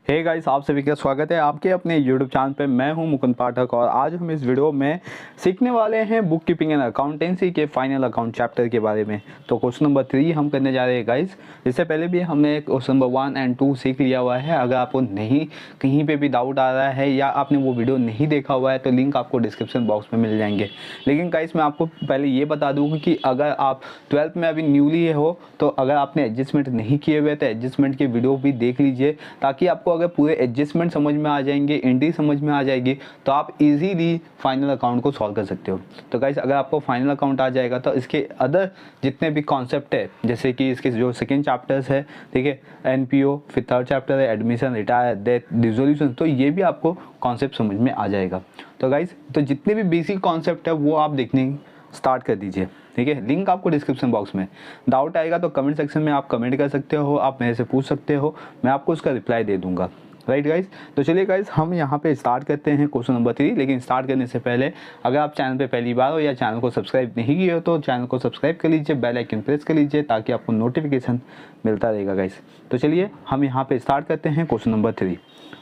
Hey guys, आप सभी का स्वागत है आपके अपने यूट्यूब चैनल पे। मैं हूं मुकुंद पाठक और आज हम इस वीडियो में सीखने वाले हैं बुक कीपिंग एंड अकाउंटेंसी के फाइनल अकाउंट चैप्टर के बारे में। तो क्वेश्चन नंबर 3 हम करने जा रहे हैं गाइस। इससे पहले भी हमने क्वेश्चन नंबर 1 एंड 2 सीख लिया हुआ है। अगर आपको नहीं कहीं पर भी डाउट आ रहा है या आपने वो वीडियो नहीं देखा हुआ है तो लिंक आपको डिस्क्रिप्शन बॉक्स में मिल जाएंगे। लेकिन गाइस मैं आपको पहले ये बता दूँ कि अगर आप 12th में अभी न्यूली हो तो अगर आपने एडजस्टमेंट नहीं किए हुए तो एडजस्टमेंट के वीडियो भी देख लीजिए, ताकि आपको अगर पूरे एडजस्टमेंट समझ में आ जाएंगे, एंट्री समझ में आ जाएगी तो आप इजीली फाइनल अकाउंट को सॉल्व कर सकते हो। तो गाइस अगर आपको फाइनल अकाउंट आ जाएगा तो इसके अदर जितने भी कॉन्सेप्ट है, जैसे कि इसके जो सेकेंड चैप्टर्स है, ठीक है, एनपीओ, फिर थर्ड चैप्टर है एडमिशन, रिटायर, डेथ, डिसोल्यूशन, तो ये भी आपको कॉन्सेप्ट समझ में आ जाएगा। तो गाइस तो जितने भी बेसिक कॉन्सेप्ट है वो आप देखने स्टार्ट कर दीजिए, ठीक है। लिंक आपको डिस्क्रिप्शन बॉक्स में। डाउट आएगा तो कमेंट सेक्शन में आप कमेंट कर सकते हो, आप मेरे से पूछ सकते हो, मैं आपको उसका रिप्लाई दे दूंगा। राइट गाइस, तो चलिए गाइस हम यहाँ पे स्टार्ट करते हैं क्वेश्चन नंबर 3। लेकिन स्टार्ट करने से पहले अगर आप चैनल पे पहली बार हो या चैनल को सब्सक्राइब नहीं किए हो तो चैनल को सब्सक्राइब कर लीजिए, बेल आइकन प्रेस कर लीजिए ताकि आपको नोटिफिकेशन मिलता रहेगा गाइस। तो चलिए हम यहाँ पे स्टार्ट करते हैं क्वेश्चन नंबर 3।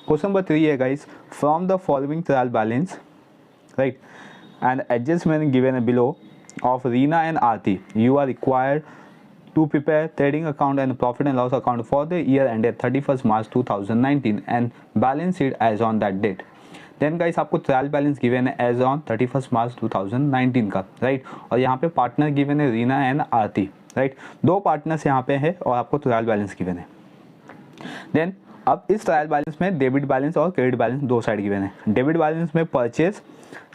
क्वेश्चन नंबर 3 है guys, from the following trial balance right and adjustment given below of Reena and Aarti, you are required to prepare trading account and profit and loss account for the year ended 31st March 2019 and balance sheet as on that date. Then guys आपको trial balance given है as on 31st March 2019 का, right. और यहाँ पे partner given है Reena and Aarti, right. दो partners यहाँ पे है और आपको ट्रायल बैलेंस गिवन है। देन अब इस ट्रायल बैलेंस में डेबिट बैलेंस और क्रेडिट बैलेंस दो साइड गिवन है। डेबिट बैलेंस में purchase,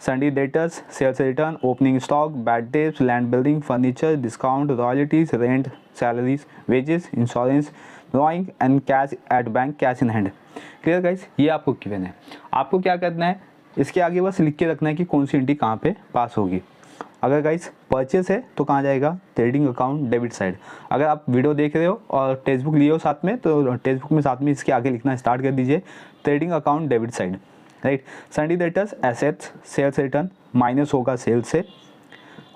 sundry debtors, sales return, opening stock, bad debts, land building, furniture, discount, royalties, rent, salaries, wages, insurance, drawing and cash at bank, cash in hand. Clear guys, ये आपको given है। आपको क्या करना है, इसके आगे बस लिख के रखना है कि कौन सी एंट्री कहाँ पे पास होगी। अगर गाइस परचेस है तो कहाँ जाएगा, ट्रेडिंग अकाउंट डेबिट साइड। अगर आप वीडियो देख रहे हो और टेक्स्ट बुक लिए हो साथ में तो टेक्स्ट बुक में साथ में इसके आगे लिखना स्टार्ट कर दीजिए, trading account debit side, right. Sundry debtors assets, sales return minus होगा सेल्स से,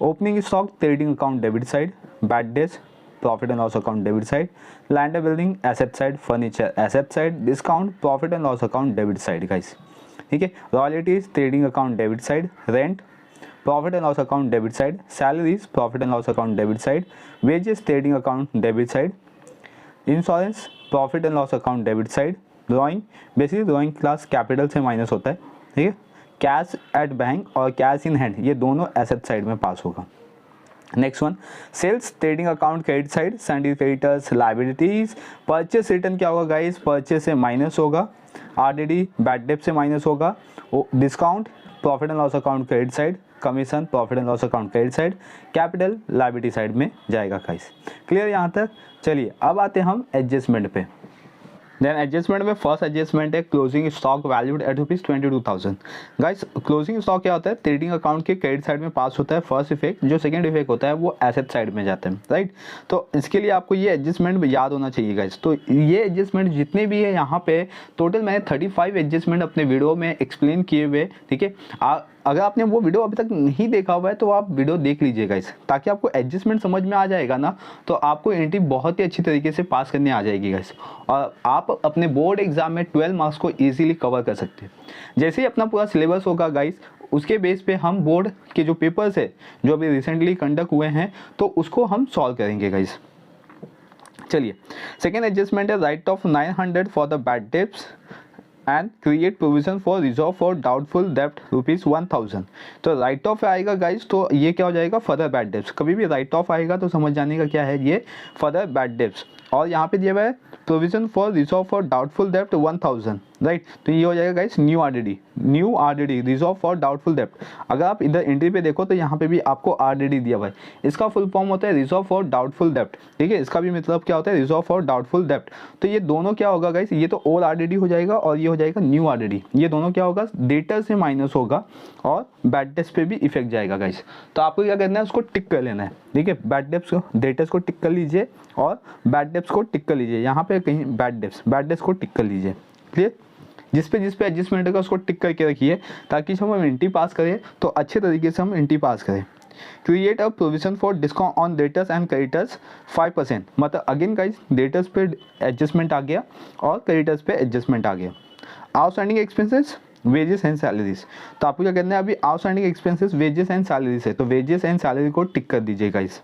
opening stock trading account debit side, bad debts profit and loss account debit side, land building asset side, furniture asset side, discount profit and loss account debit side guys, ठीक है। Royalties trading account debit side, rent profit and loss account debit side, salaries profit and loss account debit side, wages trading account debit side, insurance profit and loss account debit side, drawing basically drawing class capital से minus होता है, ठीक है। Cash at bank और cash in hand ये दोनों asset side में pass होगा। Next one, sales trading account credit side, sundry creditors, liabilities, purchase return क्या होगा गाइस, परचेस से माइनस होगा, आरडीडी बैड डेट से माइनस होगा, discount profit and loss account credit side, commission profit and loss account credit side, capital liability side में जाएगा guys. Clear यहाँ तक। चलिए अब आते हैं हम एडजस्टमेंट पे। देन एडजस्टमेंट में फर्स्ट एडजस्टमेंट है closing stock valued at ₹22,000। Guys closing stock क्या होता है, ट्रेडिंग अकाउंट के क्रेडिट साइड में पास होता है फर्स्ट इफेक्ट, जो सेकंड इफेक्ट होता है वो एसेट साइड में जाता है, राइट। तो इसके लिए आपको ये एडजस्टमेंट याद होना चाहिए गाइस। तो ये एडजस्टमेंट जितने भी है यहाँ पे टोटल मैंने 35 एडजस्टमेंट अपने वीडियो में एक्सप्लेन किए हुए, ठीक है। अगर आपने वो वीडियो अभी तक नहीं देखा हुआ है तो आप वीडियो देख लीजिए गाइस, ताकि आपको एडजस्टमेंट समझ में आ जाएगा ना, तो आपको एंट्री बहुत ही अच्छी तरीके से पास करने आ जाएगी गाइस। और आप अपने बोर्ड एग्जाम में 12 मार्क्स को इजीली कवर कर सकते हैं। जैसे ही अपना पूरा सिलेबस होगा गाइस, उसके बेस पे हम बोर्ड के जो पेपर्स है जो अभी रिसेंटली कंडक्ट हुए हैं तो उसको हम सॉल्व करेंगे गाइस। चलिए सेकेंड एडजस्टमेंट है write off 900 for the bad debts and create provision for reserve for doubtful डेप्ट ₹1000। तो राइट ऑफ आएगा गाइस, तो ये क्या हो जाएगा, फर्दर बैड डेप्स। कभी भी राइट ऑफ आएगा तो समझ जाने का क्या है, ये फर्दर बैड डेप्स। और यहाँ पे दिया हुआ है provision for reserve for doubtful डेप्ट 1000, राइट। तो ये हो जाएगा guys new RDD reserve for doubtful डेप्ट। अगर आप इधर एंट्री पे देखो तो यहाँ पे भी आपको आरडीडी दिया हुआ है, इसका फुल फॉर्म होता है रिजर्व फॉर डाउटफुल डेप्ट, ठीक है। इसका भी मतलब क्या होता है, रिजर्व फॉर डाउटफुल डेप्ट। तो ये दोनों क्या होगा गाइस, ये तो ओल्ड आरडीडी हो जाएगा और ये हो जाएगा न्यू आरडीडी। ये दोनों क्या होगा, डेटर से माइनस होगा और बैड डेट्स पे भी इफेक्ट जाएगा गाइस। तो आपको क्या करना है, उसको टिक कर लेना है, ठीक है। बैड डेट्स को, डेटर्स को टिक कर लीजिए और बैड डेट्स को टिक कर लीजिए। यहाँ पे कहीं बैड डेट्स को टिक कर लीजिए। क्लियर, जिस पे एडजस्टमेंट होगा उसको टिक करके रखिए, ताकि जब हम एंट्री पास करें तो अच्छे तरीके से हम एंट्री पास करें। Create a provision for discount on debtors and creditors 5%। मतलब अगेन गाइस डेटर्स पे एडजस्टमेंट आ गया और क्रेडिटर्स पे एडजस्टमेंट आ गया। Outstanding expenses wages and salaries, तो आपको क्या करना है अभी outstanding expenses wages and salaries है, तो वेजेस एंड सैलरी को टिक कर दीजिए guys.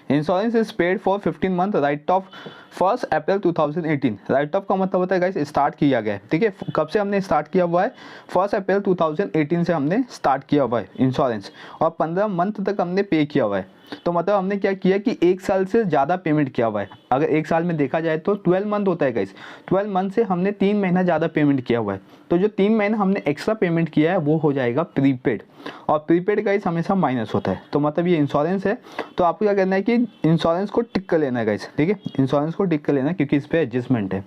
Insurance is paid for 15 month, right of 1 April 2018। Right of का मतलब होता है गाइस स्टार्ट किया गया है, ठीक है। कब से हमने स्टार्ट किया हुआ है? 1 अप्रैल 2018 से हमने स्टार्ट किया हुआ है इंश्योरेंस, और 15 मंथ तक हमने पे किया हुआ है। तो मतलब हमने क्या किया कि 1 साल से ज़्यादा पेमेंट किया हुआ है। अगर 1 साल में देखा जाए तो 12 मंथ होता है गाइस, 12 मंथ से हमने 3 महीना ज़्यादा पेमेंट किया हुआ है। तो जो 3 महीना हमने एक्स्ट्रा पेमेंट किया है वो हो जाएगा प्रीपेड, और प्रीपेड गाइस हमेशा माइनस होता है। तो मतलब ये इंश्योरेंस है, तो आपको क्या करना है कि इंश्योरेंस को टिक कर लेना है गाइस, ठीक है। इंश्योरेंस को टिक कर लेना है क्योंकि इस पर एडजस्टमेंट है।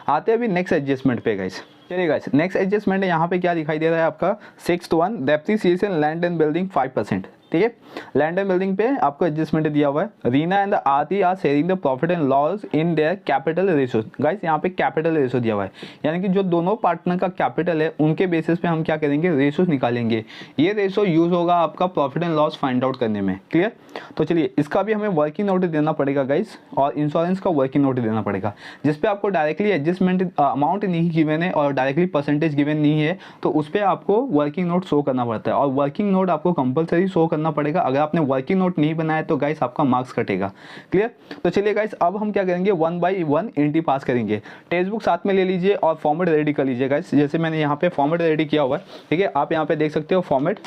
आते हैं अभी नेक्स्ट एडजस्टमेंट पे गाइस। चलिए गाइस नेक्स्ट एडजस्टमेंट है, यहाँ पे क्या दिखाई दे रहा है आपका 6th one, depreciation land and building 5%, ठीक है। लैंड एंड बिल्डिंग पे आपको एडजस्टमेंट दिया हुआ है। Reena and the Aarti are sharing the profit and loss in their capital ratio. Guys यहाँ पे कैपिटल रेशियो दिया हुआ है, यानी कि जो दोनों पार्टनर का कैपिटल है उनके बेसिस पे हम क्या करेंगे, रेशियो निकालेंगे। ये रेशियो यूज होगा आपका profit and loss find out करने में, क्लियर। तो चलिए इसका भी हमें वर्किंग नोट देना पड़ेगा गाइस, और इंश्योरेंस का वर्किंग नोट देना पड़ेगा, जिसपे आपको डायरेक्टली एडजस्टमेंट अमाउंट नहीं गिवन है और डायरेक्टली परसेंटेज गिवन नहीं है, तो उस पर आपको वर्किंग नोट शो करना पड़ता है। और वर्किंग नोट आपको कंपलसरी शो करना पड़ेगा। अगर आपने वर्किंग नोट नहीं बनाया तो गाइस आपका मार्क्स कटेगा, क्लियर। तो चलिए गाइस अब हम क्या करेंगे, 1 by 1 एंट्री पास करेंगे। टेक्स्ट बुक साथ में ले लीजिए और फॉर्मेट रेडी कर लीजिए गाइस, जैसे मैंने यहाँ पे फॉर्मेट रेडी किया हुआ है, ठीक है। आप यहाँ पे देख सकते हो format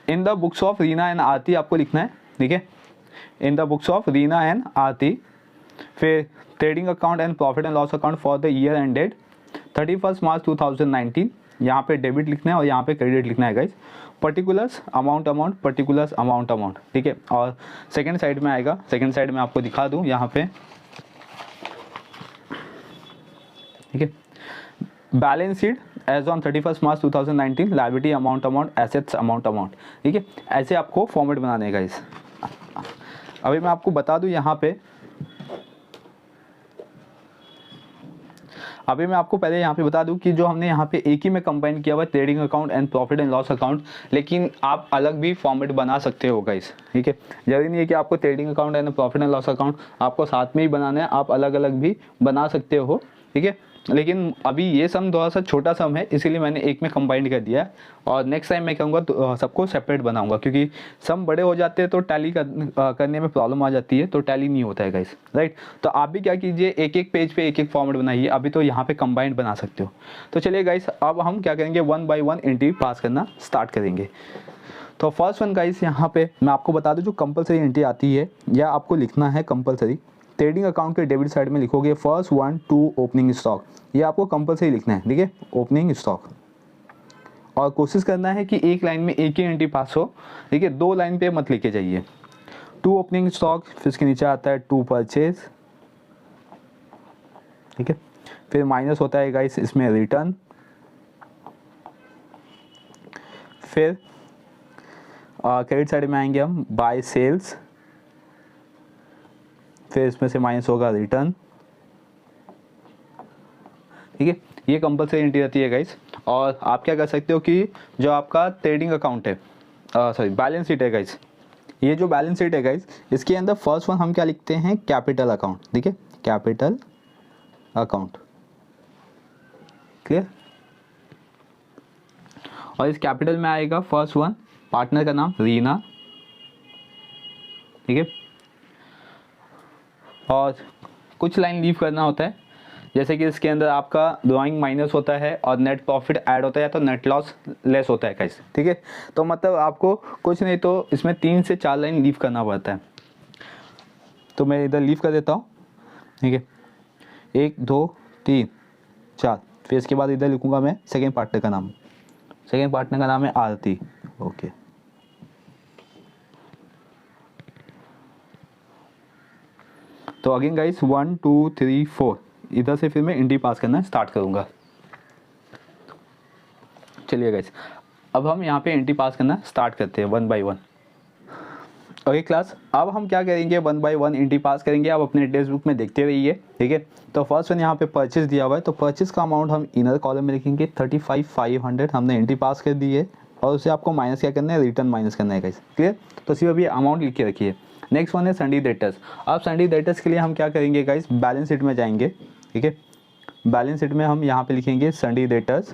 in the books of Reena and Aarti आपको लिखना है, ठीक है। In the books of Reena and Aarti, फिर trading account and profit and loss account for the year ended 31 March 2019। यहाँ पे डेबिट लिखना है और यहाँ पे क्रेडिट लिखना है guys. Particulars amount particulars amount, ठीक है। और सेकंड साइड में आएगा, सेकंड साइड में आपको दिखा दूँ यहाँ पे, ठीक है। Balance sheet as on 31 March 2019, liability amount assets amount, ठीक है। ऐसे आपको फॉर्मेट बनाने है गाइस। अभी मैं आपको बता दूं यहाँ पे, अभी मैं आपको पहले यहाँ पे बता दूं कि जो हमने यहाँ पे एक ही में कंबाइन किया हुआ है trading account and profit and loss account, लेकिन आप अलग भी फॉर्मेट बना सकते हो गाइस, ठीक है। जरूरी नहीं है कि आपको trading account and profit and loss account आपको साथ में ही बनाना है, आप अलग अलग भी बना सकते हो, ठीक है। लेकिन अभी ये सम थोड़ा सा छोटा सम है, इसीलिए मैंने एक में कंबाइंड कर दिया है, और नेक्स्ट टाइम मैं कहूँगा तो सबको सेपरेट बनाऊंगा, क्योंकि सम बड़े हो जाते हैं तो टैली करने में प्रॉब्लम आ जाती है, तो टैली नहीं होता है गाइस, राइट। तो आप भी क्या कीजिए, एक एक पेज पे एक एक फॉर्मेट बनाइए। अभी तो यहाँ पे कंबाइंड बना सकते हो। तो चलिए गाइस अब हम क्या करेंगे, 1 by 1 एंट्री पास करना स्टार्ट करेंगे। तो फर्स्ट वन गाइस यहाँ पे मैं आपको बता दूँ, जो कंपलसरी एंट्री आती है या आपको लिखना है कंपलसरी, ट्रेडिंग अकाउंट के डेबिट साइड में लिखोगे फर्स्ट 1 2 ओपनिंग स्टॉक, ये आपको कंपलसरी लिखना है, ठीक है, ओपनिंग स्टॉक। और कोशिश करना है कि एक लाइन में एक ही एंट्री पास हो, ठीक है, 2 लाइन पे मत लेके जाइए। 2 ओपनिंग स्टॉक, फिर इसके नीचे आता है 2 परचेज, ठीक है। फिर माइनस होता है गाइस इसमें रिटर्न, फिर क्रेडिट साइड में आएंगे हम बाय सेल्स, फिर इसमें से माइनस होगा रिटर्न, ठीक है। ये कंपलसरी एंट्री रहती है गाइस। और आप क्या कर सकते हो कि जो आपका ट्रेडिंग अकाउंट है, सॉरी बैलेंस शीट है गाइस, ये जो बैलेंस शीट है गाइस, इसके अंदर फर्स्ट वन हम क्या लिखते हैं, कैपिटल अकाउंट, ठीक है, कैपिटल अकाउंट, क्लियर। और इस कैपिटल में आएगा फर्स्ट वन पार्टनर का नाम रीना, ठीक है। और कुछ लाइन लीव करना होता है, जैसे कि इसके अंदर आपका ड्राइंग माइनस होता है और नेट प्रॉफिट ऐड होता है, तो नेट लॉस लेस होता है गाइस, ठीक है। तो मतलब आपको कुछ नहीं तो इसमें 3 से 4 लाइन लीव करना पड़ता है। तो मैं इधर लीव कर देता हूँ, ठीक है, 1 2 3 4। फिर इसके बाद इधर लिखूँगा मैं सेकेंड पार्टनर का नाम, सेकेंड पार्टनर का नाम है आरती, ओके। तो अगेन गाइस 1 2 3 4 इधर से फिर मैं एंट्री पास करना स्टार्ट करूँगा। चलिए गाइस अब हम यहाँ पे एंट्री पास करना स्टार्ट करते हैं 1 by 1। ओके क्लास, अब हम क्या करेंगे, 1 by 1 एंट्री पास करेंगे। आप अपने टेक्स्ट बुक में देखते रहिए, ठीक है। तो फर्स्ट वन यहाँ पे परचेज दिया हुआ है, तो परचेज का अमाउंट हम इनर कॉलम में लिखेंगे 35,500, हमने एंट्री पास कर दी है, और उसे आपको माइनस क्या करना है, रिटर्न माइनस करना है गाइस। क्लियर? तो सिर्फ अभी अमाउंट लिख के रखिए। नेक्स्ट वन है सन्डी डेटर्स। अब सन्डी डेटर्स के लिए हम क्या करेंगे गाइस, बैलेंस शीट में जाएंगे। ठीक है, बैलेंस शीट में हम यहाँ पे लिखेंगे सन्डी डेटर्स,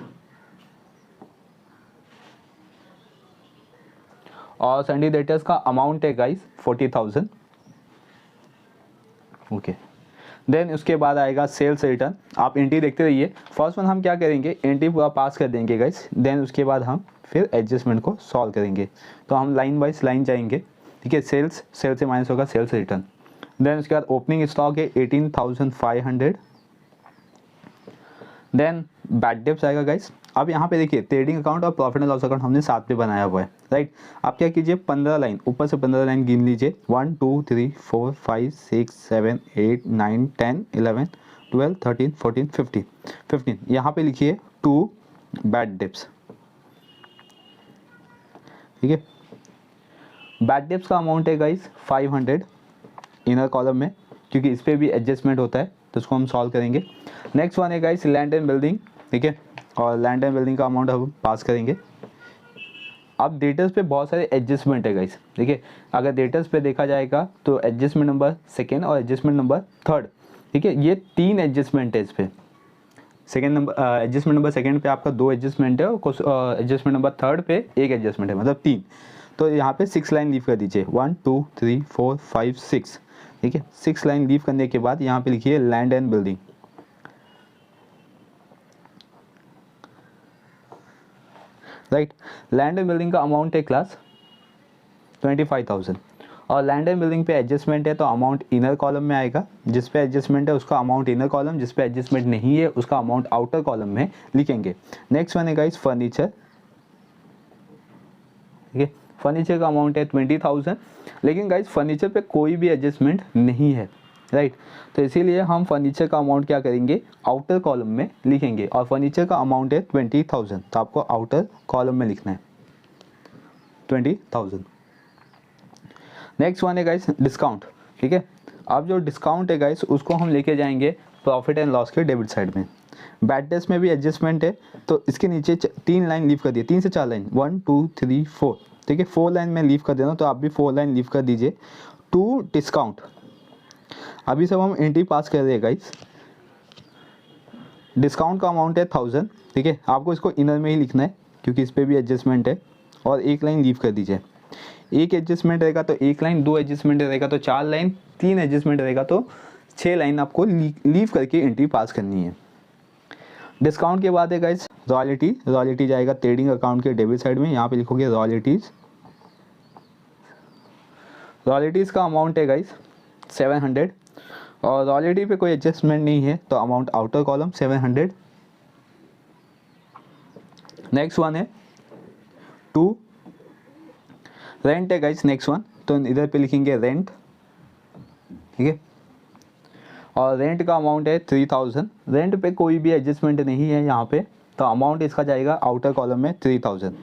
और सन्डी डेटर्स का अमाउंट है गाइस 40,000। ओके, देन उसके बाद आएगा सेल्स रिटर्न। आप एंट्री देखते रहिए। फर्स्ट वन हम क्या करेंगे, एंट्री पूरा पास कर देंगे गाइस, देन उसके बाद हम फिर एडजस्टमेंट को सॉल्व करेंगे। तो हम लाइन वाइज लाइन जाएंगे। ठीक है, सेल्स से माइनस होगा सेल्स रिटर्न। देन उसके बाद ओपनिंग स्टॉक है 18,500। देन बैड डेब्ट्स आएगा गाइस। अब यहाँ पे देखिए ट्रेडिंग अकाउंट और प्रॉफिट एंड लॉस अकाउंट हमने साथ में बनाया हुआ है, राइट। आप क्या कीजिए, 15 लाइन ऊपर से 15 लाइन गिन लीजिए। 1 2 3 4 5 6 7 8 9 10 11 12 13 14 15 यहाँ पे लिखिए 2 बैड डेब्ट्स। ठीक है, बैड डेब्ट्स का अमाउंट है गाइस 500 इनर कॉलम में, क्योंकि इस पर भी एडजस्टमेंट होता है, तो उसको हम सॉल्व करेंगे। नेक्स्ट वन है गाइस लैंड एंड बिल्डिंग। ठीक है, और लैंड एंड बिल्डिंग का अमाउंट हम पास करेंगे। अब डेटर्स पे बहुत सारे एडजस्टमेंट है गाइस। देखिए, अगर डेटर्स पे देखा जाएगा तो एडजस्टमेंट नंबर सेकेंड और एडजस्टमेंट नंबर थर्ड। ठीक है, ये 3 एडजस्टमेंट है इस पे। Second number adjustment number second पे आपका 2 एडजस्टमेंट है, और एडजस्टमेंट नंबर थर्ड पे 1 एडजस्टमेंट है, मतलब 3। तो यहाँ पे 6 लाइन लीव कर दीजिए, 1 2 3 4 5 6। ठीक है, 6 लाइन लीव करने के बाद यहाँ पे लिखिए land and building. Right, land and building का अमाउंट है क्लास 25,000, और लैंड एंड बिल्डिंग पे एडजस्टमेंट है तो अमाउंट इनर कॉलम में आएगा। जिस पे एडजस्टमेंट है उसका अमाउंट इनर कॉलम, जिस पे एडजस्टमेंट नहीं है उसका अमाउंट आउटर कॉलम में लिखेंगे। नेक्स्ट वन है गाइस फर्नीचर। ठीक है, फर्नीचर का अमाउंट है 20,000, लेकिन गाइस फर्नीचर पे कोई भी एडजस्टमेंट नहीं है, राइट। तो इसीलिए हम फर्नीचर का अमाउंट क्या करेंगे, आउटर कॉलम में लिखेंगे, और फर्नीचर का अमाउंट है 20,000, तो आपको आउटर कॉलम में लिखना है 20,000। नेक्स्ट वन है गाइस डिस्काउंट। ठीक है, अब जो डिस्काउंट है गाइस उसको हम लेके जाएंगे प्रॉफिट एंड लॉस के डेबिट साइड में। बैड डेट्स में भी एडजस्टमेंट है, तो इसके नीचे 3 लाइन लीव कर दिए, 3 से 4 लाइन, 1 2 3 4। ठीक है, 4 लाइन में लीव कर देना, तो आप भी 4 लाइन लीव कर दीजिए। टू डिस्काउंट, अभी सब हम एंट्री पास कर रहे हैं गाइस। डिस्काउंट का अमाउंट है 1000। ठीक है, आपको इसको इनर में ही लिखना है क्योंकि इस पर भी एडजस्टमेंट है, और 1 लाइन लीव कर दीजिए। 1 एडजस्टमेंट रहेगा तो 1 लाइन, 2 एडजस्टमेंट रहेगा तो 4 लाइन, 3 एडजस्टमेंट रहेगा तो 6 लाइन आपको लीव करके एंट्री पास करनी है। डिस्काउंट के बाद है गाइस रॉयल्टी। रॉयल्टी जाएगा ट्रेडिंग अकाउंट के डेबिट साइड में, यहाँ पे लिखोगे रॉयल्टीज। रॉयल्टीज़ का अमाउंट है गाइस 700, और रॉयल्टी पे कोई एडजस्टमेंट नहीं है तो amount outer column 700। Next one है 2 रेंट है गाइस। नेक्स्ट वन, तो इधर पे लिखेंगे रेंट। ठीक है, और रेंट का अमाउंट है 3000। रेंट पे कोई भी एडजस्टमेंट नहीं है यहाँ पे, तो अमाउंट इसका जाएगा आउटर कॉलम में 3000।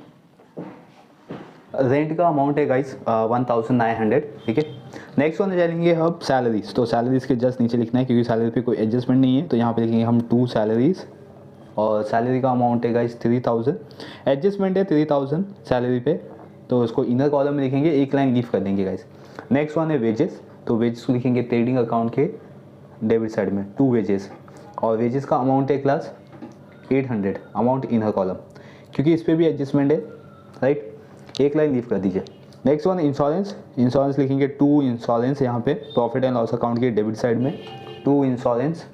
रेंट का अमाउंट है गाइस 1900। ठीक है, नेक्स्ट वन जाएंगे अब सैलरीज। तो सैलरीज के जस्ट नीचे लिखना है क्योंकि सैलरी पे कोई एडजस्टमेंट नहीं है, तो यहाँ पे लिखेंगे हम 2 सैलरीज, और सैलरी का अमाउंट है गाइस 3000। एडजस्टमेंट है 3000 सैलरी पे, तो उसको इनर कॉलम में लिखेंगे, 1 लाइन लीव कर देंगे गाइस। नेक्स्ट वन है वेजेस। तो वेजेस को लिखेंगे ट्रेडिंग अकाउंट के डेबिट साइड में 2 वेजेस, और वेजेस का अमाउंट है क्लास 800, अमाउंट इनर कॉलम, क्योंकि इस पर भी एडजस्टमेंट है, राइट। 1 लाइन लीव कर दीजिए। Next one insurance. इंश्योरेंस लिखेंगे 2 इंश्योरेंस, यहाँ पे प्रॉफिट एंड लॉस अकाउंट के डेबिट साइड में 2 इंश्योरेंस,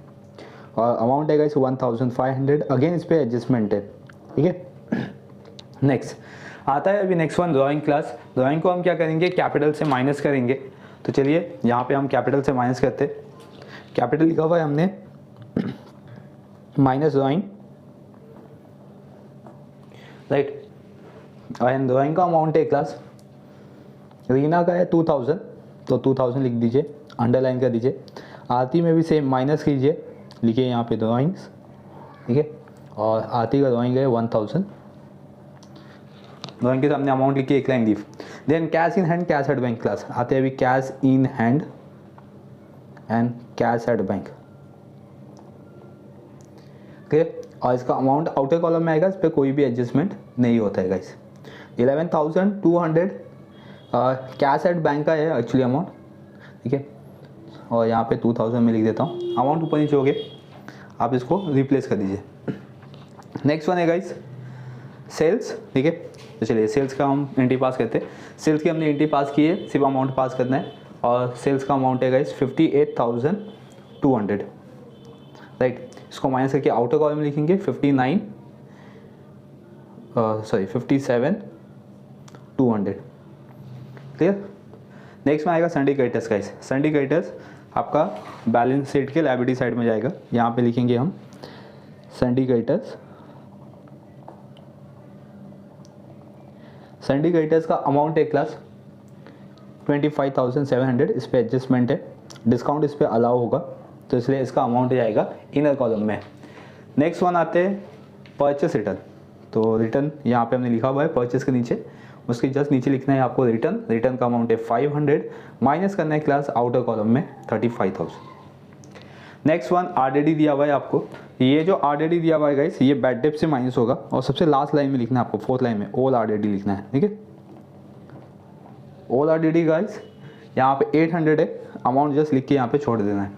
और अमाउंट है गाइस 1500। अगेन इस पर एडजस्टमेंट है। ठीक है, नेक्स्ट आता है अभी next one drawing class. Drawing को हम क्या करेंगे, कैपिटल से माइनस करेंगे। तो चलिए यहाँ पे हम कैपिटल से माइनस करते हैं। कैपिटल लिखा हुआ है हमने minus drawing, right. And drawing का अमाउंट है क्लास, रीना का है 2000, तो 2000 लिख दीजिए, अंडरलाइन कर दीजिए। आरती में भी सेम माइनस कीजिए, लिखिए यहाँ पे ड्राइंग्स। ठीक है, और आरती का ड्राइंग है 1000। ड्राइंग के सामने अमाउंट लिखिए, 1 line leave. Then cash in hand, cash at bank class आते हैं अभी, cash in hand and cash at bank. ठीक है, और इसका अमाउंट आउटर कॉलम में आएगा, इस पर कोई भी एडजस्टमेंट नहीं होता है गाइस। 11,200 कैश एट बैंक का है एक्चुअली अमाउंट, ठीक है। और यहाँ पे 2000 में लिख देता हूँ, अमाउंट ऊपर नीचे हो गए, आप इसको रिप्लेस कर दीजिए। नेक्स्ट वन है गाइस सेल्स, ठीक है। तो चलिए सेल्स का हम एंट्री पास करते हैं। सेल्स की हमने एंट्री पास की है, सिर्फ अमाउंट पास करना है। और सेल्स का अमाउंट है गाइस 58,200, राइट। इसको माइनस करके आउटर कॉलम में लिखेंगे 57,200, क्लियर। नेक्स्ट में आएगा Sunday creditors guys. Sunday creditors आपका बैलेंस शीट के लायबिलिटी साइड में जाएगा। यहाँ पे लिखेंगे हम सन्डे क्रेडिटर्स। सन्डे क्रेडिटर्स का अमाउंट है क्लास 25,700, इस पर एडजस्टमेंट है, डिस्काउंट इस पर अलाउ होगा, तो इसलिए इसका अमाउंट जाएगा इनर कॉलम में। नेक्स्ट वन आते हैं परचेस रिटर्न। तो रिटर्न यहाँ पे हमने लिखा हुआ है परचेस के नीचे, उसके जस्ट नीचे लिखना है आपको रिटर्न। रिटर्न का अमाउंट है 500, माइनस करना है क्लास आउटर कॉलम में 35,000। नेक्स्ट वन आरडीडी दिया हुआ है आपको। ये जो आरडीडी दिया हुआ है गाइस, ये बैड डेट से माइनस होगा, और सबसे लास्ट लाइन में लिखना है आपको, फोर्थ लाइन में ऑल आरडीडी लिखना है, ठीक है। ऑल आरडीडी गाइस यहाँ पे 800 है, अमाउंट जस्ट लिख के यहाँ पे छोड़ देना है।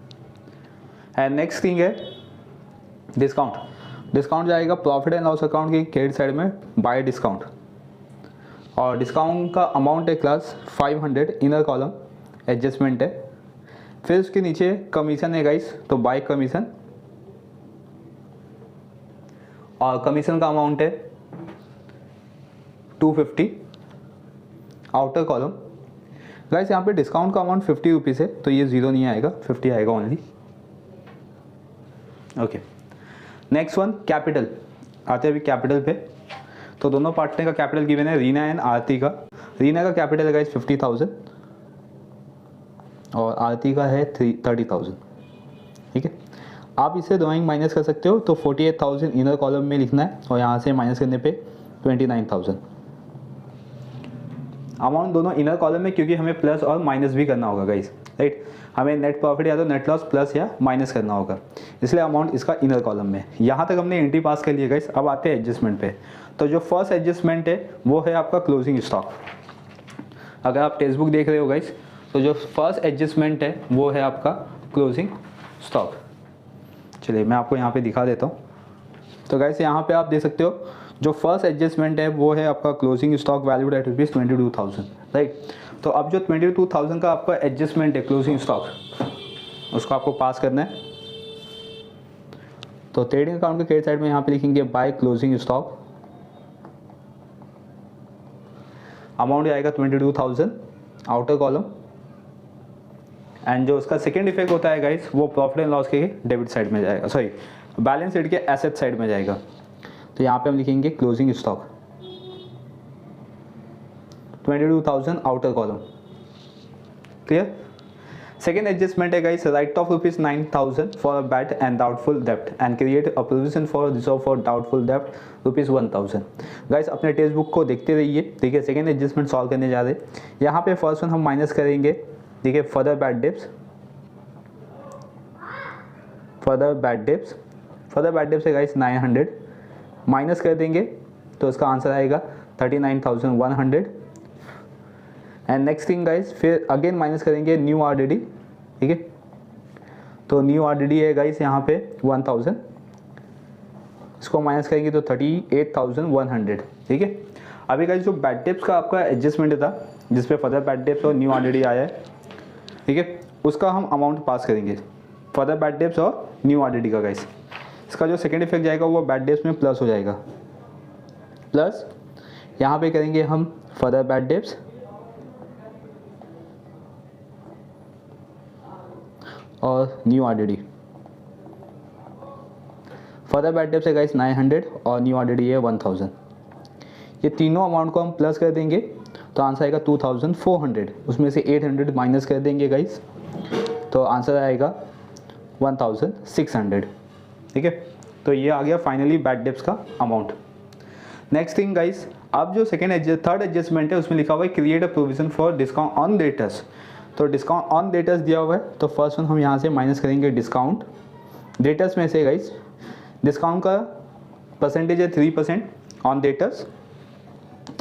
एंड नेक्स्ट थिंग है डिस्काउंट। डिस्काउंट जाएगा प्रॉफिट एंड लॉस अकाउंट की क्रेडिट साइड में बाय डिस्काउंट, और डिस्काउंट का अमाउंट है क्लास 500, इनर कॉलम एडजस्टमेंट है। फिर उसके नीचे कमीशन है गाइस, तो बाय कमीशन, और कमीशन का अमाउंट है 250 आउटर कॉलम। गाइस यहाँ पे डिस्काउंट का अमाउंट 50 रुपीज़ है, तो ये जीरो नहीं आएगा, 50 आएगा only, okay. Next one capital आते हैं अभी कैपिटल पे। तो दोनों पार्टनर का कैपिटल गिवन है, रीना एंड आरती का। रीना का कैपिटल है गाइस 50,000 और आरती का है 30,000, ठीक है। आप इसे ड्राइंग माइनस कर सकते हो, तो 48,000 इनर कॉलम में लिखना है, और यहाँ से माइनस करने पे 29,000। अमाउंट दोनों इनर कॉलम में, क्योंकि हमें प्लस और माइनस भी करना होगा गाइस, राइट। हमें नेट प्रॉफिट या तो नेट लॉस प्लस या माइनस करना होगा, इसलिए अमाउंट इसका इनर कॉलम में। यहाँ तक हमने एंट्री पास कर लिया गाइस। अब आते हैं एडजस्टमेंट पे। तो जो फर्स्ट एडजस्टमेंट है वो है आपका क्लोजिंग स्टॉक। अगर आप टेक्स्ट बुक देख रहे हो गाइस, तो जो फर्स्ट एडजस्टमेंट है वो है आपका क्लोजिंग स्टॉक। चलिए मैं आपको यहाँ पे दिखा देता हूँ। तो गाइस यहाँ पे आप देख सकते हो, जो फर्स्ट एडजस्टमेंट है वो है आपका closing stock valued at ₹22,000, right. तो अब जो 22,000 का आपका एडजस्टमेंट है क्लोजिंग स्टॉक, उसको आपको पास करना है। तो ट्रेडिंग अकाउंट के क्रेडिट साइड में यहाँ पे लिखेंगे बाय क्लोजिंग स्टॉक, अमाउंट आएगा 22,000 आउटर कॉलम। एंड जो उसका सेकेंड इफेक्ट होता है गाइस, वो प्रॉफिट एंड लॉस के डेबिट साइड में जाएगा, सॉरी बैलेंस शीट के एसेट साइड में जाएगा। तो यहाँ पे हम लिखेंगे closing stock 22,000 outer column, clear. Second adjustment है guys, right of ₹9,000 for a bad and doubtful dept and create a provision for reserve for doubtful dept ₹1,000। Guys अपने टेक्स्ट बुक को देखते रहिए, ठीक है। सेकेंड एडजस्टमेंट सॉल्व करने जा रहे हैं। यहाँ पे फर्स्ट वन हम माइनस करेंगे, ठीक है, further bad debts. Further bad debts है गाइस 900, माइनस कर देंगे तो इसका आंसर आएगा 39,100। एंड नेक्स्ट थिंग गाइस, फिर अगेन माइनस करेंगे न्यू आरडीडी, ठीक है। तो न्यू आरडीडी है गाइस यहाँ पे 1000, इसको माइनस करेंगे तो 38,100, ठीक है। अभी गाइस जो बैड डेप्स का आपका एडजस्टमेंट था, जिसपे फर्दर बैड डेप्स और न्यू आरडीडी आया है, ठीक है, उसका हम अमाउंट पास करेंगे, फर्दर बैड डेप्स और न्यू आरडीडी का गाइस। इसका जो सेकेंड इफेक्ट जाएगा वो बैड डेप्स में प्लस हो जाएगा, प्लस यहाँ पे करेंगे हम फर्दर बैड डेप्स और new RDD. Further bad debts है गाइस 900 और न्यू आरडीडी है 1000। ये तीनों अमाउंट को हम प्लस कर देंगे तो आंसर आएगा 2400, उसमें से 800 माइनस कर देंगे गाइस, तो आंसर आएगा 1600, ठीक है। तो ये आ गया फाइनली बैड डेप्स का अमाउंट। नेक्स्ट थिंग गाइस, अब जो थर्ड एडजस्टमेंट है उसमें लिखा हुआ है create a provision for discount on debtors. तो डिस्काउंट ऑन डेटर्स दिया हुआ है, तो फर्स्ट वन हम यहाँ से माइनस करेंगे डिस्काउंट डेटर्स में से गाइस। डिस्काउंट का परसेंटेज है 3% ऑन डेटर्स,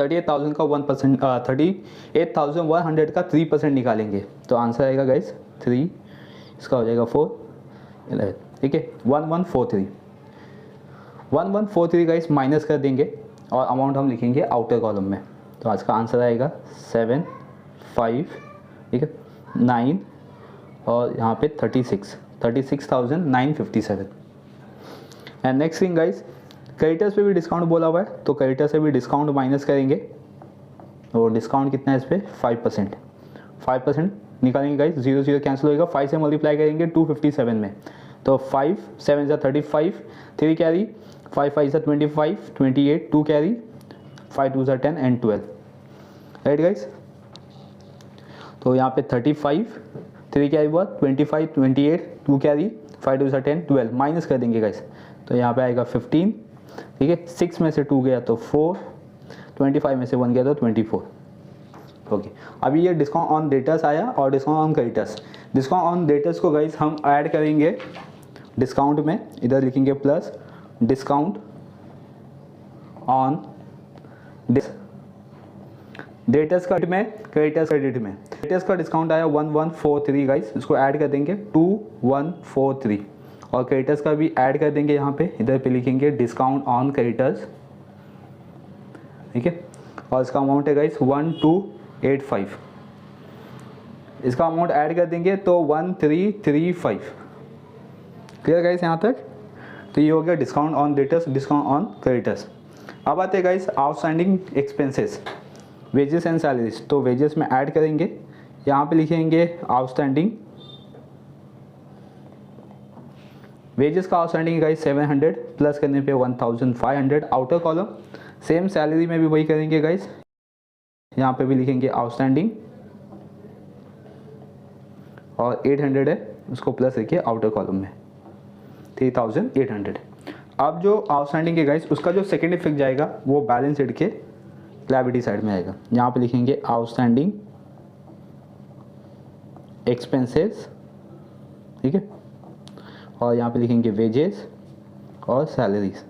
38,000 का 1%, 38,100 का 3% निकालेंगे तो आंसर आएगा गाइस 3, इसका हो जाएगा 4, 11, ठीक है 1143 गाइस माइनस कर देंगे और अमाउंट हम लिखेंगे आउटर कॉलम में। तो आज का आंसर आएगा 7, 5, ठीक है 9 और यहाँ पे 36,957। And next thing guys, creditors पे भी डिस्काउंट बोला हुआ है तो क्रेडिटर से भी डिस्काउंट माइनस करेंगे और डिस्काउंट कितना है इस पर 5% निकालेंगे गाइस, 0 0 कैंसिल होगा, 5 से मल्टीप्लाई करेंगे 257 में तो 5 7 जा 35, 3 कैरी, 5 5 जा 25, 28, 2 कैरी, 5 2 जा 10 एंड 12, राइट गाइस। तो यहाँ पे 35, 3 कैरी हुआ, 25, 28, 2 कैरी, 5 2 जा 10, 12 माइनस कर देंगे गाइस तो यहाँ पे आएगा 15, ठीक है 6 में से 2 गया तो 4, 25 में से 1 गया तो 24, ओके। अभी ये डिस्काउंट ऑन डेटर्स आया और discount on creditors. Discount on debtors को गाइस हम ऐड करेंगे डिस्काउंट में, इधर लिखेंगे प्लस डिस्काउंट ऑन डेटर्स का में, क्रेडिटर्स क्रेडिट में। डेटर्स का डिस्काउंट आया 1143 गाइस, इसको ऐड कर देंगे 2143 और क्रेडिटर्स का भी ऐड कर देंगे यहाँ पे, इधर पे लिखेंगे डिस्काउंट ऑन क्रेडिटर्स, ठीक है और इसका अमाउंट है गाइस 1285, इसका अमाउंट ऐड कर देंगे तो 1335, क्लियर गाइस यहाँ तक। तो ये हो गया discount on debtors, discount on creditors. अब आते हैं guys outstanding expenses, wages and salaries. तो वेजेस में ऐड करेंगे, यहाँ पे लिखेंगे आउटस्टैंडिंग, वेजेस का आउटस्टैंडिंग गाइस 700 प्लस करने पे 1500, आउटर कॉलम सेम सैलरी में भी वही करेंगे गाइस, यहाँ पे भी लिखेंगे आउटस्टैंडिंग और 800 है उसको प्लस रखिए आउटर कॉलम में 3800। अब जो आउटस्टैंडिंग है गाइस उसका जो सेकेंड इफेक्ट जाएगा वो बैलेंस शीट के लायबिलिटी साइड में आएगा, यहाँ पे लिखेंगे आउटस्टैंडिंग एक्सपेंसेस, ठीक है और यहाँ पे लिखेंगे वेजेस और सैलरीज।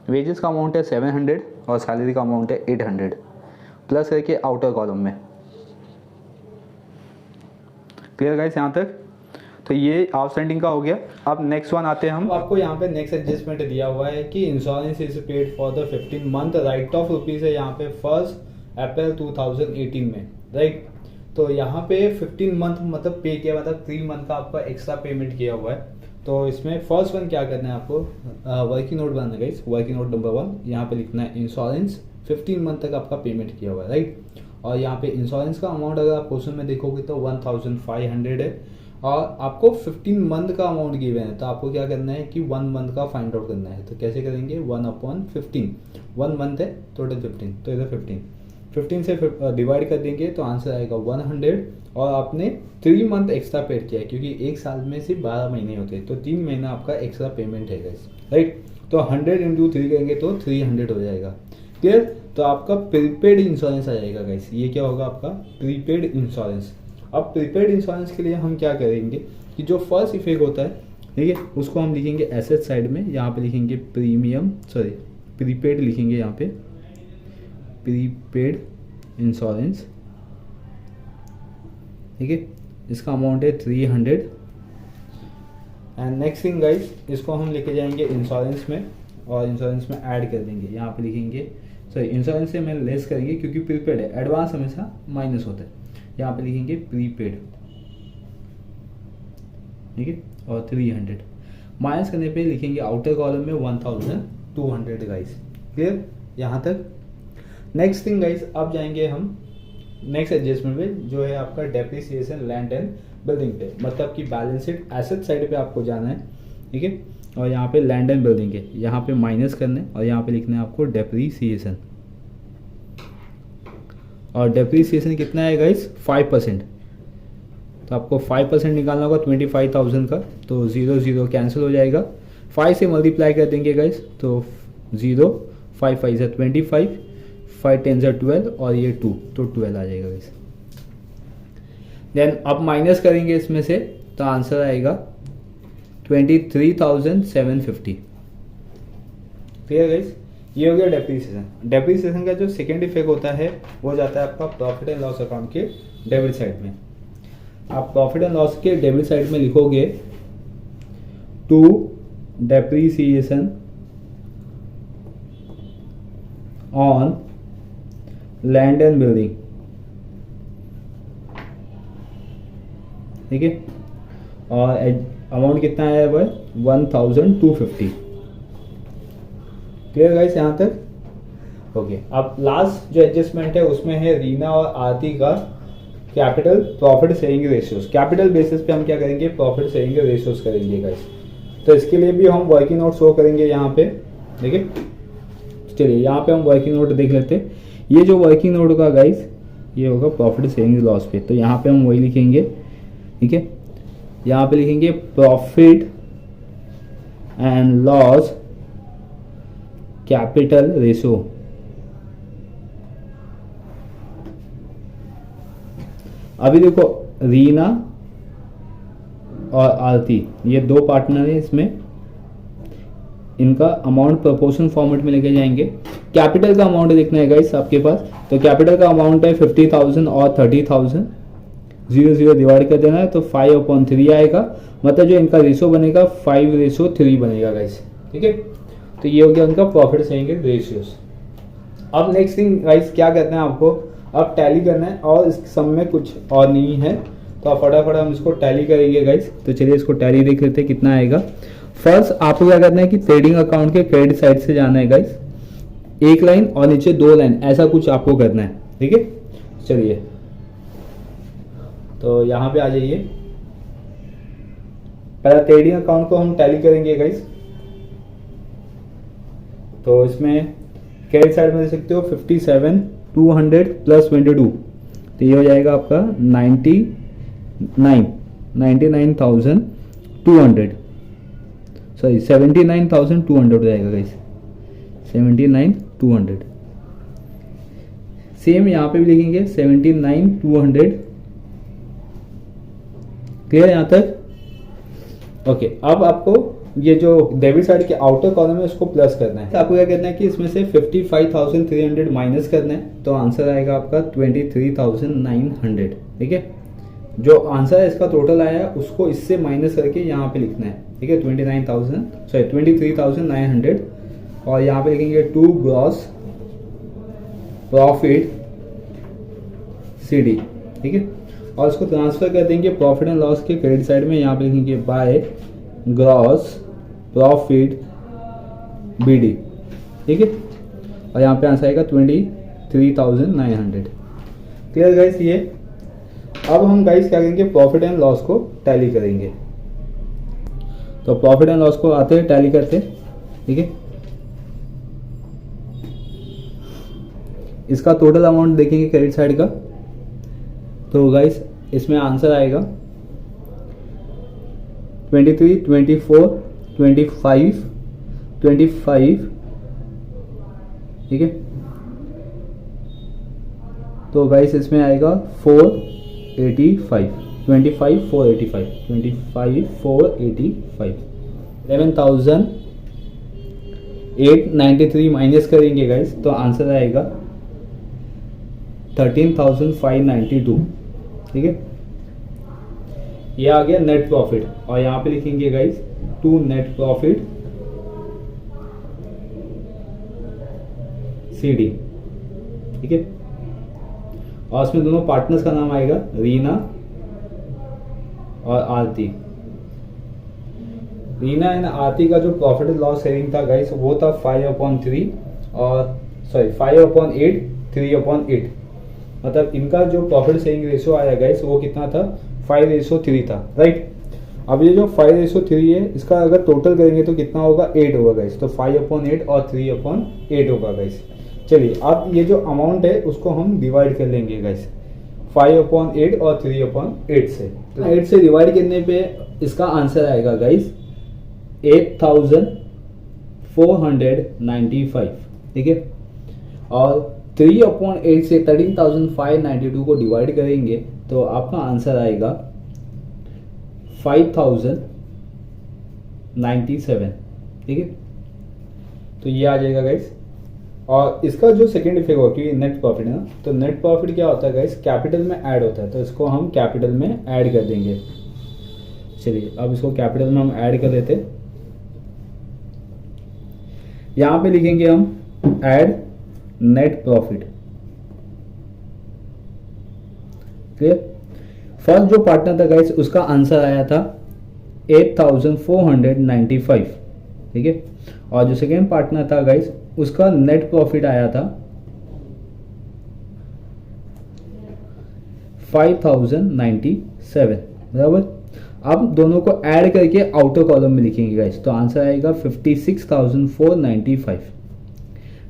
वेजेस का अमाउंट है 700 और सैलरी का अमाउंट है 800 प्लस करके आउटर कॉलम में, क्लियर गाइस यहाँ तक। तो ये आउटस्टैंडिंग का हो गया। अब नेक्स्ट वन आते हैं हम, आपको यहाँ पे नेक्स्ट एडजस्टमेंट दिया हुआ है कि insurance is paid for the 15 month, right of rupees है यहाँ पे 1 अप्रैल 2018 में, राइट। तो यहाँ पे 15 मंथ मतलब पे किया, मतलब 3 मंथ का आपका एक्स्ट्रा पेमेंट किया हुआ है। तो इसमें फर्स्ट वन क्या करना है आपको, वर्किंग नोट बनाना है। वर्किंग नोट नंबर 1 यहाँ पे लिखना है इंश्योरेंस 15 मंथ तक आपका पेमेंट किया हुआ है, राइट। और यहाँ पे इंश्योरेंस का अमाउंट अगर आप क्वेश्चन में देखोगे तो 1500 है और आपको 15 मंथ का अमाउंट गिवन है। तो आपको क्या करना है कि 1 मंथ का फाइंड आउट करना है। तो कैसे करेंगे, 1/15, 1 मंथ है टोटल 15, तो इधर 15 से डिवाइड कर देंगे तो आंसर आएगा 100। और आपने 3 मंथ एक्स्ट्रा पेड किया है क्योंकि एक साल में सिर्फ 12 महीने होते हैं, तो 3 महीना आपका एक्स्ट्रा पेमेंट है गाइस, राइट। तो 100 × 3 करेंगे तो 300 हो जाएगा, क्लियर। तो आपका प्रीपेड इंश्योरेंस आ जाएगा गाइस, ये क्या होगा आपका प्रीपेड इंश्योरेंस। अब प्रीपेड इंश्योरेंस के लिए हम क्या करेंगे कि जो फर्स्ट इफेक्ट होता है, ठीक है, उसको हम लिखेंगे एसेट साइड में, यहाँ पे लिखेंगे प्रीपेड लिखेंगे यहाँ पे प्रीपेड इंश्योरेंस, ठीक है, इसका अमाउंट है 300। एंड नेक्स्ट थिंग गाइस, इसको हम लेके जाएंगे इंश्योरेंस में और इंश्योरेंस में ऐड कर देंगे, यहाँ पे लिखेंगे इंश्योरेंस से मैं लेस करेंगे क्योंकि प्रीपेड है, एडवांस हमेशा माइनस होता है। यहाँ पे लिखेंगे प्रीपेड, ठीक है, और 300 माइनस करने पे लिखेंगे आउटर कॉलम में 1200 गाइस, क्लियर यहाँ तक। नेक्स्ट थिंग गाइस, अब जाएंगे हम नेक्स्ट एडजस्टमेंट में, जो है आपका डेप्रिसिएशन लैंड एंड बिल्डिंग पे, मतलब कि बैलेंस शीट एसेट साइड पे आपको जाना है, ठीक है। और यहाँ पे लैंड एंड बिल्डिंग है, यहाँ पे माइनस करना है और यहाँ पे लिखना है आपको डेप्रिसिएशन। और डेप्रिसिएशन कितना है गाइस, 5%। तो आपको 5% निकालना होगा 25,000 का, तो 0 0 कैंसिल हो जाएगा, 5 से मल्टीप्लाई कर देंगे गाइस, तो 0 5 5 से 25, 5 10 से 12 और ये 2, तो 12 आ जाएगा गाइस। देन अब माइनस करेंगे इसमें से, तो आंसर आएगा 23,750, क्लियर गाइस। ये हो गया डेप्रीसिएशन। डेप्रीसिएशन का जो सेकेंड इफेक्ट होता है वो जाता है आपका प्रॉफिट एंड लॉस अकाउंट के डेबिट साइड में। आप प्रॉफिट एंड लॉस के डेबिट साइड में लिखोगे to depreciation on land and building, ठीक है, और अमाउंट कितना आया है भाई 1250। क्लियर गाइस यहाँ तक? ओके। अब लास्ट जो एडजस्टमेंट है उसमें है रीना और आरती का capital profit sharing ratios. Capital basis पे हम क्या करेंगे, प्रॉफिट शेयरिंग रेशियोज करेंगे गाइस। तो इसके लिए भी हम वर्किंग नोट शो करेंगे यहाँ पे, ठीक है। चलिए यहाँ पे हम वर्किंग नोट देख लेते हैं। ये जो वर्किंग नोट होगा गाइस, ये होगा प्रॉफिट शेयरिंग लॉस पे। तो यहाँ पे हम वही लिखेंगे, ठीक है। यहाँ पे लिखेंगे profit and loss capital ratio. अभी देखो रीना और आरती ये दो पार्टनर हैं, इसमें इनका अमाउंट प्रोपोर्शन फॉर्मेट में लेके जाएंगे। कैपिटल का अमाउंट देखना है गाइस आपके पास। तो कैपिटल का अमाउंट है 50,000 और 30,000, 0 डिवाइड कर देना है तो 5/3 आएगा। मतलब जो इनका रेशो बनेगा 5:3 बनेगा गाइस, ठीक है। तो ये हो गया उनका प्रॉफिट शेयरिंग रेशियोज। अब नेक्स्ट थिंग गाइस क्या करना है आपको, अब टैली करना है और इस सम में कुछ और नहीं है, तो आप फटाफट हम इसको टैली करेंगे गाइस। तो चलिए इसको टैली देख लेते हैं कितना आएगा। फर्स्ट आपको क्या करना है कि ट्रेडिंग अकाउंट के क्रेडिट साइड से जाना है गाइस, एक लाइन और नीचे 2 लाइन, ऐसा कुछ आपको करना है, ठीक है। चलिए तो यहाँ पे आ जाइए। पहला ट्रेडिंग अकाउंट को हम टैली करेंगे गाइस। तो इसमें क्रेडिट साइड में दे सकते हो 57,200 प्लस 22, तो ये हो जाएगा आपका 99,200, सॉरी 79,200 हो जाएगा गाइस, 79,200। सेम यहाँ पे भी लिखेंगे 79,200। क्लियर यहाँ तक? ओके। अब आपको ये जो डेबिट साइड के आउटर कॉलम है उसको प्लस करना है। तो आपको क्या करना है कि इसमें से 55,300 माइनस करना है, तो आंसर आएगा आपका 23,900, ठीक है। जो आंसर है इसका टोटल आया है उसको इससे माइनस करके यहाँ पे लिखना है, ठीक है। 23,900 और यहाँ पे लिखेंगे टू ग्रॉस प्रॉफिट CD, ठीक है। और इसको ट्रांसफर कर देंगे प्रॉफिट एंड लॉस के क्रेडिट साइड में, यहाँ पे लिखेंगे बाय ग्रॉस प्रॉफिट BD, ठीक है। और यहाँ पे आंसर आएगा 23,900। Clear guys? ये अब हम गाइस क्या करेंगे, प्रॉफिट एंड लॉस को टैली करेंगे। तो प्रॉफिट एंड लॉस को आते हैं टैली करते, ठीक है। इसका टोटल अमाउंट देखेंगे क्रेडिट साइड का, तो गाइस इसमें आंसर आएगा 23, 24, 25, 25, ठीक है। तो गाइस इसमें आएगा 485, 25, 485, 25, 485, 11,893 माइनस करेंगे गाइस, तो आंसर आएगा 13,592, ठीक है। ये आ गया नेट प्रॉफिट और यहाँ पे लिखेंगे guys to net profit CD, ठीक है। और इसमें दोनों पार्टनर्स का नाम आएगा रीना और आरती। रीना एंड आरती का जो प्रॉफिट लॉस शेयरिंग था गाइस वो था 5/3 और सॉरी 5/8, 3/8। मतलब इनका जो प्रॉफिट शेयरिंग रेशियो आया गाइस वो कितना था, 5:3 था, राइट। अब ये जो 5:3 है इसका अगर टोटल करेंगे तो कितना होगा, 8 होगा गाइस। तो 5/8 और 3/8 होगा गाइस। चलिए अब ये जो अमाउंट है उसको हम डिवाइड कर लेंगे गाइस 5/8 और 3/8 से। तो 8 से डिवाइड करने पे इसका आंसर आएगा गाइस 8,495, ठीक है। और 3/8 से 13,592 को डिवाइड करेंगे तो आपका आंसर आएगा 5,097, ठीक है। तो ये आ जाएगा गाइस और इसका जो सेकेंड इफेक्ट होगा क्योंकि नेट प्रॉफिट है ना, तो नेट प्रॉफिट क्या होता है गाइस, कैपिटल में ऐड होता है, तो इसको हम कैपिटल में ऐड कर देंगे। चलिए अब इसको कैपिटल में हम ऐड कर देते, यहां पे लिखेंगे हम add net profit. Clear. First जो पार्टनर था गाइस उसका आंसर आया था 8495, ठीक है। और जो सेकेंड पार्टनर था गाइस उसका नेट प्रॉफिट आया था 5097, बराबर। अब दोनों को ऐड करके आउटर कॉलम में लिखेंगे गाइस, तो आंसर आएगा 56,495।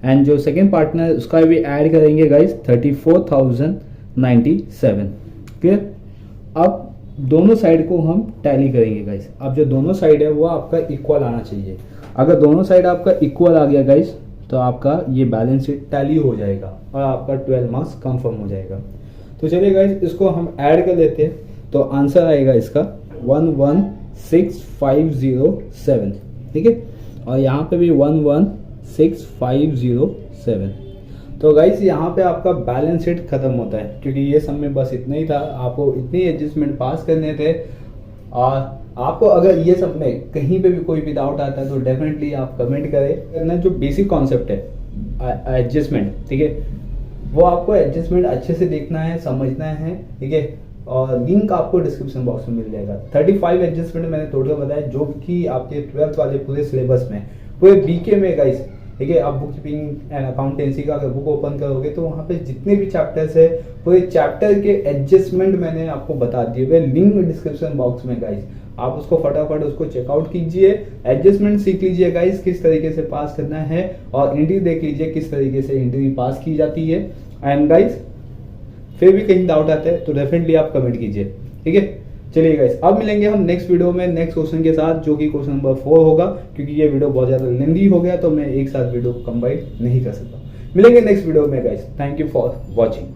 एंड जो सेकेंड पार्टनर उसका भी ऐड करेंगे गाइस 34,097। क्लियर। अब दोनों साइड को हम टैली करेंगे गाइस। अब जो दोनों साइड है वो आपका इक्वल आना चाहिए। अगर दोनों साइड आपका इक्वल आ गया गाइस तो आपका ये बैलेंस शीट टैली हो जाएगा और आपका 12 मार्क्स कंफर्म हो जाएगा। तो चलिए गाइस इसको हम ऐड कर लेते हैं, तो आंसर आएगा इसका 116,507, ठीक है। और यहाँ पे भी 116,507। तो गाइस यहाँ पे आपका बैलेंस शीट खत्म होता है, क्योंकि ये सब में बस इतना ही था, आपको इतनी एडजस्टमेंट पास करने थे। और आपको अगर ये सब में कहीं पे भी कोई भी डाउट आता है तो डेफिनेटली आप कमेंट करें। ना जो बेसिक कॉन्सेप्ट है एडजस्टमेंट, ठीक है, वो आपको एडजस्टमेंट अच्छे से देखना है, समझना है, ठीक है। और लिंक आपको डिस्क्रिप्शन बॉक्स में मिल जाएगा। 35 एडजस्टमेंट मैंने टोटल बताया, जो कि आपके 12th वाले पूरे सिलेबस में, पूरे बीके में गाइस, ठीक है। आप बुक कीपिंग एंड अकाउंटेंसी का अगर बुक ओपन करोगे तो वहाँ पे जितने भी चैप्टर्स है पूरे चैप्टर के एडजस्टमेंट मैंने आपको बता दिए हुए, लिंक डिस्क्रिप्शन बॉक्स में गाइस। आप उसको फटाफट उसको चेकआउट कीजिए, एडजस्टमेंट सीख लीजिए गाइस, किस तरीके से पास करना है, और एंट्री देख लीजिए किस तरीके से एंट्री पास की जाती है। एंड गाइस फिर भी कहीं डाउट आता है तो डेफिनेटली आप कमेंट कीजिए, ठीक है। चलिए गाइस अब मिलेंगे हम नेक्स्ट वीडियो में नेक्स्ट क्वेश्चन के साथ, जो कि क्वेश्चन नंबर 4 होगा, क्योंकि ये वीडियो बहुत ज़्यादा लेंदी हो गया तो मैं एक साथ वीडियो को कंबाइन नहीं कर सकता। मिलेंगे नेक्स्ट वीडियो में guys. Thank you for watching.